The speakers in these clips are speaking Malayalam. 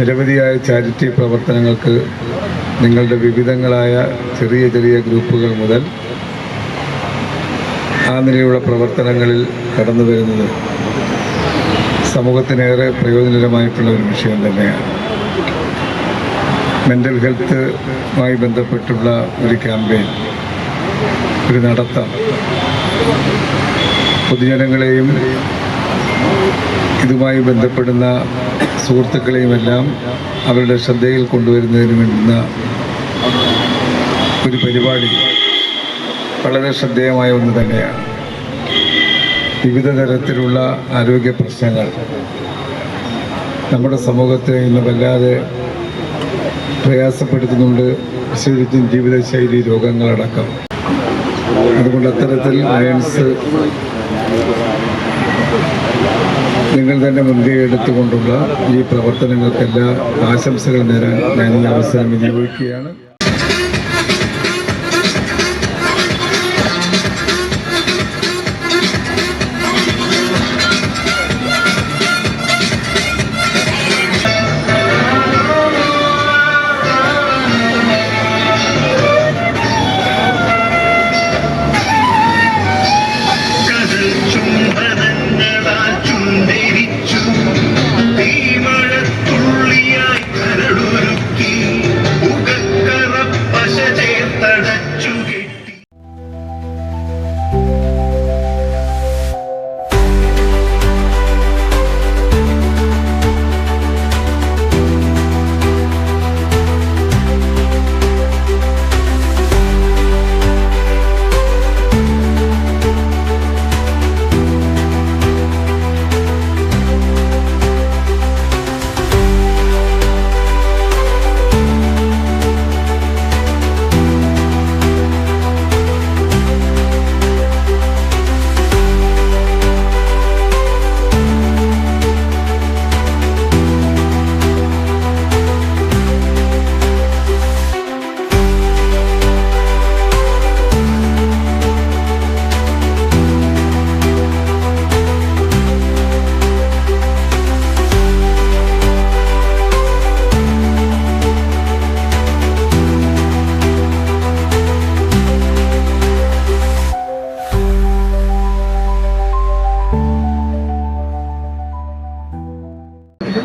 നിരവധിയായ ചാരിറ്റി പ്രവർത്തനങ്ങൾക്ക് നിങ്ങളുടെ വിവിധങ്ങളായ ചെറിയ ചെറിയ ഗ്രൂപ്പുകൾ മുതൽ ആ നിലയിലുള്ള പ്രവർത്തനങ്ങളിൽ കടന്നു വരുന്നത് സമൂഹത്തിനേറെ പ്രയോജനകരമായിട്ടുള്ള ഒരു വിഷയം തന്നെയാണ്. മെൻ്റൽ ഹെൽത്തുമായി ബന്ധപ്പെട്ടുള്ള ഒരു ക്യാമ്പയിൻ, ഒരു നടത്തം പൊതുജനങ്ങളെയും ഇതുമായി ബന്ധപ്പെടുന്ന സുഹൃത്തുക്കളെയുമെല്ലാം അവരുടെ ശ്രദ്ധയിൽ കൊണ്ടുവരുന്നതിന് വേണ്ടുന്ന ഒരു പരിപാടി വളരെ ശ്രദ്ധേയമായ ഒന്ന് തന്നെയാണ്. വിവിധ തരത്തിലുള്ള ആരോഗ്യ പ്രശ്നങ്ങൾ നമ്മുടെ സമൂഹത്തെ ഇന്ന് വല്ലാതെ പ്രയാസപ്പെടുത്തുന്നുണ്ട്, വിശേഷിച്ചും ജീവിതശൈലി രോഗങ്ങളടക്കം. അതുകൊണ്ട് അത്തരത്തിൽ ലയൺസ് നിങ്ങൾ തന്നെ മുൻകൈ എടുത്തുകൊണ്ടുള്ള ഈ പ്രവർത്തനങ്ങൾക്കെല്ലാ ആശംസകൾ നേരാൻ ഞാൻ ഈ അവസരം വിനിയോഗിക്കുകയാണ്.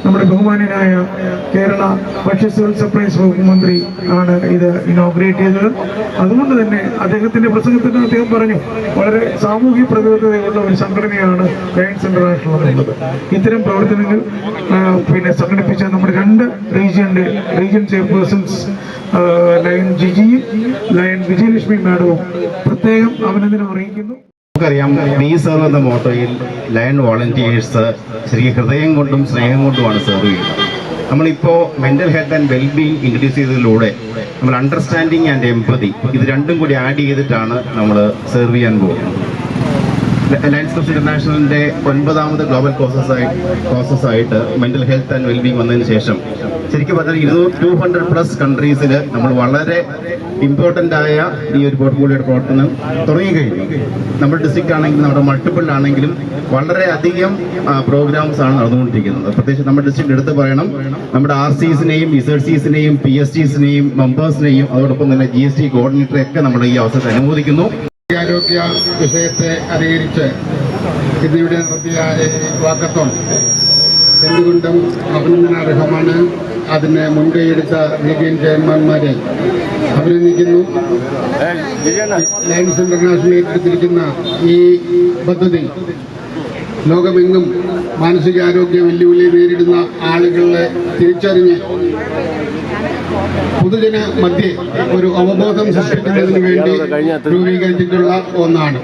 നമ്മുടെ ബഹുമാനനായ കേരള ഭക്ഷ്യ സിവിൽ സപ്ലൈസ് വകുപ്പ് മന്ത്രി ആണ് ഇത് ഇനോഗ്രേറ്റ് ചെയ്തത്. അതുകൊണ്ട് തന്നെ അദ്ദേഹത്തിന്റെ പ്രസംഗത്തിൽ അദ്ദേഹം പറഞ്ഞു, വളരെ സാമൂഹ്യ പ്രതിബദ്ധതയുള്ള ഒരു സംഘടനയാണ് ലയൺസ് ഇന്റർനാഷണൽ എന്നുള്ളത്. ഇത്തരം പ്രവർത്തനങ്ങൾ സംഘടിപ്പിച്ച നമ്മുടെ 2 റീജിയൻ ചെയർപേഴ്സൺസ് ലയൺ ജിജിയും ലയൺ വിജയലക്ഷ്മി മാഡവും പ്രത്യേകം അഭിനന്ദനം അറിയിക്കുന്നു. നമുക്കറിയാം, വി സെർവ് എന്ന മോട്ടോയിൽ ലയൺ വോളണ്ടിയേഴ്സ് ശരിക്കും ഹൃദയം കൊണ്ടും സ്നേഹം കൊണ്ടുമാണ് സെർവ് ചെയ്യുന്നത്. നമ്മളിപ്പോൾ mental health and wellbeing introduce ചെയ്തതിലൂടെ നമ്മൾ അണ്ടർസ്റ്റാൻഡിങ് ആൻഡ് എംപതി ഇത് രണ്ടും കൂടി ആഡ് ചെയ്തിട്ടാണ് നമ്മൾ സെർവ് ചെയ്യാൻ പോകുന്നത്. ലയൺസ് ക്ലബ്സ് ഇന്റർനാഷണലിൻ്റെ 9ാമത് ഗ്ലോബൽ കോസസ് ആയിട്ട് മെൻ്റൽ ഹെൽത്ത് ആൻഡ് വെൽബീയിങ് വന്നതിന് ശേഷം ശരിക്കും പറഞ്ഞാൽ 200+ കൺട്രീസിൽ നമ്മൾ വളരെ ഇമ്പോർട്ടൻ്റ് ആയ ഈ ഒരു പോർട്ട്ഫോളിയോയുടെ പ്രവർത്തനം തുടങ്ങിക്കഴിഞ്ഞു. നമ്മുടെ ഡിസ്ട്രിക്റ്റ് ആണെങ്കിലും നമ്മുടെ മൾട്ടിപ്പിളിലാണെങ്കിലും വളരെയധികം പ്രോഗ്രാംസ് ആണ് നടന്നുകൊണ്ടിരിക്കുന്നത്. പ്രത്യേകിച്ച് നമ്മുടെ ഡിസ്ട്രിക്റ്റ് എടുത്ത് പറയണം, നമ്മുടെ RCSനെയും ഇസഡ്സിനെയും PSTസിനെയും മെമ്പേഴ്സിനെയും അതോടൊപ്പം തന്നെ GST കോർഡിനേറ്ററെയൊക്കെ നമ്മുടെ ഈ അവസരത്തെ അനുമോദിക്കുന്നു. ആരോഗ്യ വിഷയത്തെ അധികരിച്ച് ഇതിവിടെ നടത്തിയ വാക്കത്തോൺ എന്തുകൊണ്ടും അഭിനന്ദനാർഹമാണ്. അതിന് മുൻകൈയെടുത്ത റീജിയൻ ചെയർമാൻമാരെ അഭിനന്ദിക്കുന്നു. ലയൺസ് ഇന്റർനാഷണൽ ഏറ്റെടുത്തിരിക്കുന്ന ഈ പദ്ധതി ലോകമെങ്ങും മാനസികാരോഗ്യ വെല്ലുവിളി നേരിടുന്ന ആളുകളെ തിരിച്ചറിഞ്ഞ് പൊതുജന മധ്യേ ഒരു അവബോധം സൃഷ്ടിക്കുന്നതിന് വേണ്ടി രൂപീകരിച്ചിട്ടുള്ള ഒന്നാണ്.